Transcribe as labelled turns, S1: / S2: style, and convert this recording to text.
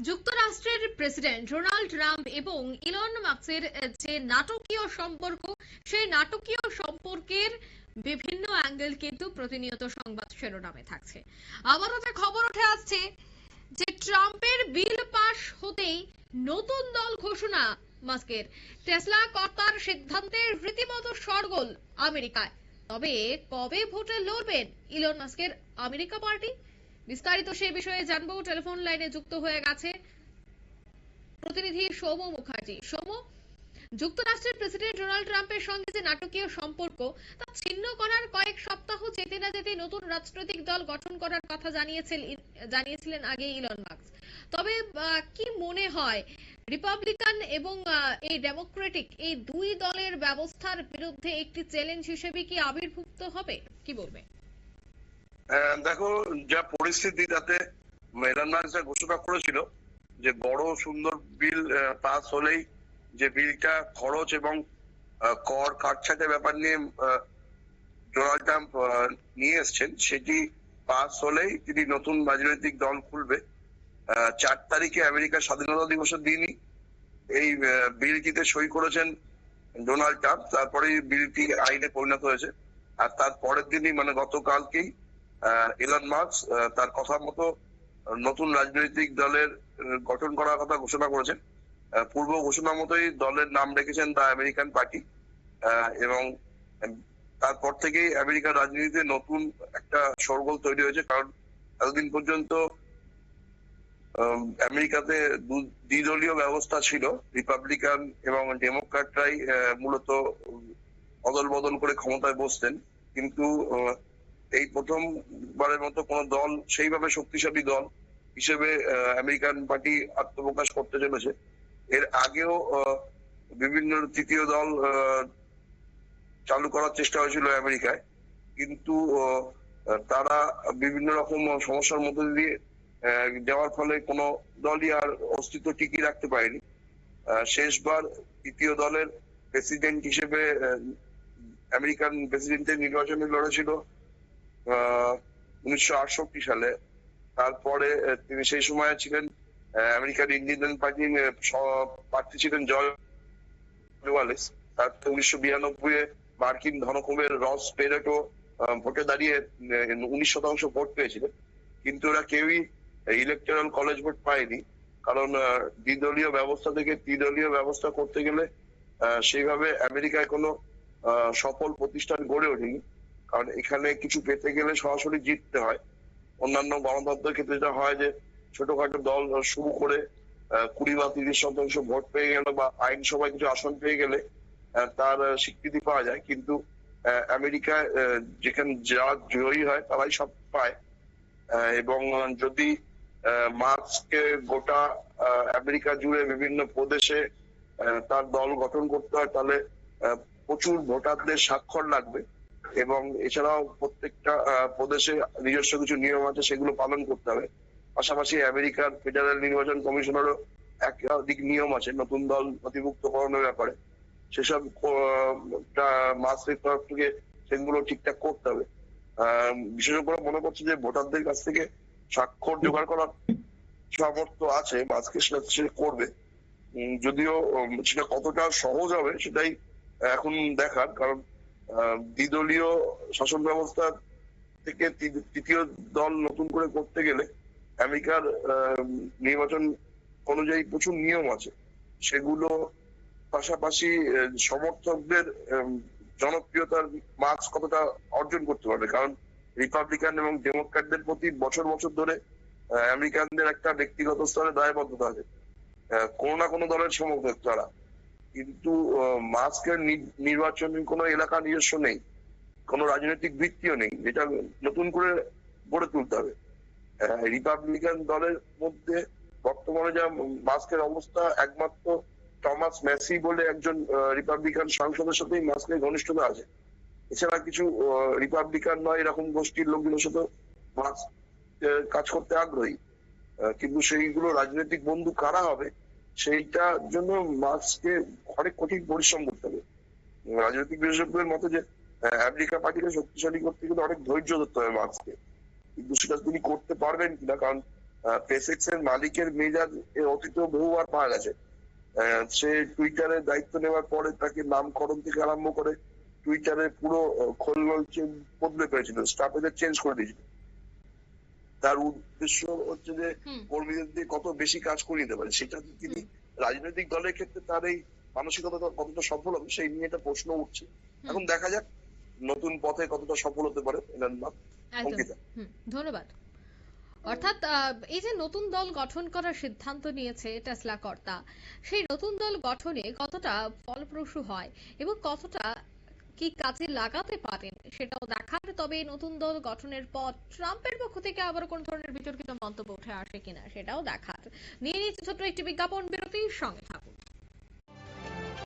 S1: যুক্তরাষ্ট্রের president Donald Trump এবং Elon মাস্কের যে নাটকীয় সম্পর্ক, সেই নাটকীয় সম্পর্কের বিভিন্ন অ্যাঙ্গেল কিন্তু প্রতিনিয়ত সংবাদ শিরোনামে থাকছে। আবারও যে খবর উঠে আসছে যে ট্রাম্পের বিল পাস হতেই নতুন দল ঘোষণা মাস্কের। টেসলা কর্তার সিদ্ধান্তে রীতিমতো শোরগোল আমেরিকায়। তবে কবে ভোটে লড়বেন ইলন মাস্কের আমেরিকা পার্টি? বিস্তারিত সেই বিষয়ে জানবো। টেলিফোন লাইনে যুক্ত হয়ে গেছে প্রতিনিধি সৌম মুখার্জি। সৌম, যুক্তরাষ্ট্রের প্রেসিডেন্ট ডোনাল্ড ট্রাম্পের সঙ্গে যে নাটকীয় সম্পর্ক তা ছিন্ন করার কয়েক সপ্তাহ যেতে না যেতে নতুন রাজনৈতিক দল গঠন করার কথা জানিয়েছিলেন আগে ইলন মাস্ক। তবে কি মনে হয় রিপাবলিকান এবং এই ডেমোক্রেটিক এই দুই দলের ব্যবস্থার বিরুদ্ধে একটি চ্যালেঞ্জ হিসেবে কি আবির্ভূত হবে? কি বলবে?
S2: দেখো, যা পরিস্থিতি তাতে ইলন মাস্ক ঘোষণা করেছিল যে বড় সুন্দর বিল পাস হলেই, যে বিলটা খরচ এবং কর কাটছাটের ব্যাপার নিয়ে ডোনাল্ড ট্রাম্প নিয়ে এসছেন, সেটি পাস হলেই তিনি নতুন রাজনৈতিক দল খুলবে। 4 তারিখে আমেরিকার স্বাধীনতা দিবসের দিনই এই বিলটিতে সই করেছেন ডোনাল্ড ট্রাম্প। তারপরে বিলটি আইনে পরিণত হয়েছে, আর তার পরের দিনই মানে গতকালকেই ইলন মাস্ক তার কথা মতো নতুন রাজনৈতিক দলের গঠন করার কথা ঘোষণা করেছেন। পূর্ব ঘোষণা মতোই দলের নাম রেখেছেন দ্য আমেরিকান পার্টি, এবং তারপর থেকেই আমেরিকার রাজনীতিতে নতুন একটা শোরগোল তৈরি হয়েছে। কারণ এতদিন পর্যন্ত আমেরিকাতে দ্বিদলীয় ব্যবস্থা ছিল, রিপাবলিকান এবং ডেমোক্র্যাটরাই মূলত অদল বদল করে ক্ষমতায় বসতেন। কিন্তু এই প্রথমবারের মতো কোন দল সেইভাবে শক্তিশালী দল হিসেবে আমেরিকান পার্টি আত্মপ্রকাশ করতে চলেছে। এর আগেও বিভিন্ন তৃতীয় দল চালু করার চেষ্টা হয়েছিল আমেরিকায়, কিন্তু তারা বিভিন্ন রকম সমস্যার মধ্যে দিয়ে যাওয়ার ফলে কোনো দলই আর অস্তিত্ব টিকিয়ে রাখতে পারেনি। শেষবার তৃতীয় দলের প্রেসিডেন্ট হিসেবে আমেরিকান প্রেসিডেন্টের নির্বাচনে লড়েছিল 1968 সালে। তারপরে তিনি সেই সময় ছিলেন আমেরিকান ইন্ডিপেন্ডেন্ট পার্টির প্রার্থী ছিলেন জর্জ ওয়ালেস। তারপরে 1992 মার্কিন ধনকুবের রস পেরেটো ভোটে দাঁড়িয়ে 19% ভোট পেয়েছিলেন, কিন্তু ওরা কেউই ইলেকটরাল কলেজ ভোট পায়নি। কারণ দ্বিদলীয় ব্যবস্থা থেকে ত্রিদলীয় ব্যবস্থা করতে গেলে সেইভাবে আমেরিকায় কোনো সফল প্রতিষ্ঠান গড়ে ওঠেনি। কারণ এখানে কিছু পেতে গেলে সরাসরি জিততে হয়। অন্যান্য গণতন্ত্রের ক্ষেত্রে যেটা হয় যে ছোটখাটো দল শুরু করে 20 বা 30% ভোট পেয়ে গেল বা আইনসভায় কিছু আসন পেয়ে গেলে তার স্বীকৃতি পাওয়া যায়। কিন্তু আমেরিকায় যেখানে যা জয়ী হয় তারাই সব পায়, এবং যদি মার্কসকে গোটা আমেরিকা জুড়ে বিভিন্ন প্রদেশে তার দল গঠন করতে হয়, তাহলে প্রচুর ভোটারদের স্বাক্ষর লাগবে, এবং এছাড়াও প্রত্যেকটা প্রদেশে নিজস্ব কিছু নিয়ম আছে, সেগুলো পালন করতে হবে। পাশাপাশি আমেরিকার ফেডারেল নির্বাচন কমিশনেরও একাধিক নিয়ম আছে নতুন দল নথিভুক্তকরণের ব্যাপারে। সেসব মার্কসের তরফ থেকে সেগুলো ঠিকঠাক করতে হবে। বিশেষজ্ঞরা মনে করছে যে ভোটারদের কাছ থেকে স্বাক্ষর জোগাড় করার সামর্থ্য আছে মাস্কের, সে করবে। যদিও সেটা কতটা সহজ হবে সেটাই এখন দেখার। কারণ দ্বিদলীয় শাসন ব্যবস্থা থেকে তৃতীয় দল নতুন করে করতে গেলে আমেরিকার নির্বাচন অনুযায়ী প্রচুর নিয়ম আছে, সেগুলো পাশাপাশি সমর্থকদের জনপ্রিয়তার মার্কস কতটা অর্জন করতে পারবে। কারণ রিপাবলিকান এবং ডেমোক্র্যাটদের প্রতি বছর বছর ধরে আমেরিকানদের একটা ব্যক্তিগত স্তরে দায়বদ্ধতা আছে, কোনো না কোনো দলের সমর্থক তারা। কিন্তু মাস্কের নির্বাচনী কোনো এলাকা নিজস্ব নেই, কোনো রাজনৈতিক ভিত্তিও নেই, যেটা নতুন করে গড়ে তুলতে হবে। রিপাবলিকান দলের মধ্যে বর্তমানে যা মাস্কের অবস্থা, একমাত্র টমাস ম্যাসি বলে একজন রিপাবলিকান সাংসদের সাথেই মাস্কের ঘনিষ্ঠতা আছে। এছাড়া কিছু রিপাবলিকান নয় এরকম গোষ্ঠীর লোকগুলোর সাথে মাস্ক কাজ করতে আগ্রহী, কিন্তু সেইগুলো রাজনৈতিক বন্ধু কারা হবে সেইটার জন্য মাস্ককে অনেক কঠিন পরিশ্রম করতে হবে। রাজনৈতিক বিশেষজ্ঞদের মতে যে আমেরিকা পার্টিকে শক্তিশালী করতে গেলে অনেক ধৈর্য ধরতে হবে মাস্ককে, কিন্তু সেটা তিনি করতে পারবেন কিনা। কারণ পেসেক্স এর মালিকের মেজাজ এর অতীতেও বহুবার পাওয়া গেছে। সে টুইটারে দায়িত্ব নেওয়ার পরে তাকে নামকরণ থেকে আরম্ভ করে টুইটারে পুরো খোলনল বদলে ফেলেছিল, স্টাফেদের চেঞ্জ করে দিয়েছিল। তার উদ্দেশ্য হচ্ছে যে কর্মীদের দিয়ে কত বেশি কাজ করিয়ে দিতে পারে, সেটা তিনি রাজনৈতিক দলের ক্ষেত্রে তার এই মানসিকতা কতটা সফল হবে সেই নিয়ে একটা প্রশ্ন উঠছে। এখন দেখা যাক নতুন পথে কতটা সফল হতে পারে এলন মাস্ক। অঙ্কিতা,
S1: ধন্যবাদ। অর্থাৎ এই যে নতুন দল গঠন করার সিদ্ধান্ত নিয়েছে টেসলা কর্তা, সেই নতুন দল গঠনে কতটা ফলপ্রসূ হয় এবং কতটা কি কাজে লাগাতে পারেন সেটাও দেখার। তবে এই নতুন দল গঠনের পর ট্রাম্পের পক্ষ থেকে আবার কোন ধরনের বিতর্কিত মন্তব্য উঠে আসে কিনা সেটাও দেখার। নিয়ে নিচ্ছে ছোট্ট একটি বিজ্ঞাপন বিরতির সঙ্গে থাকুন।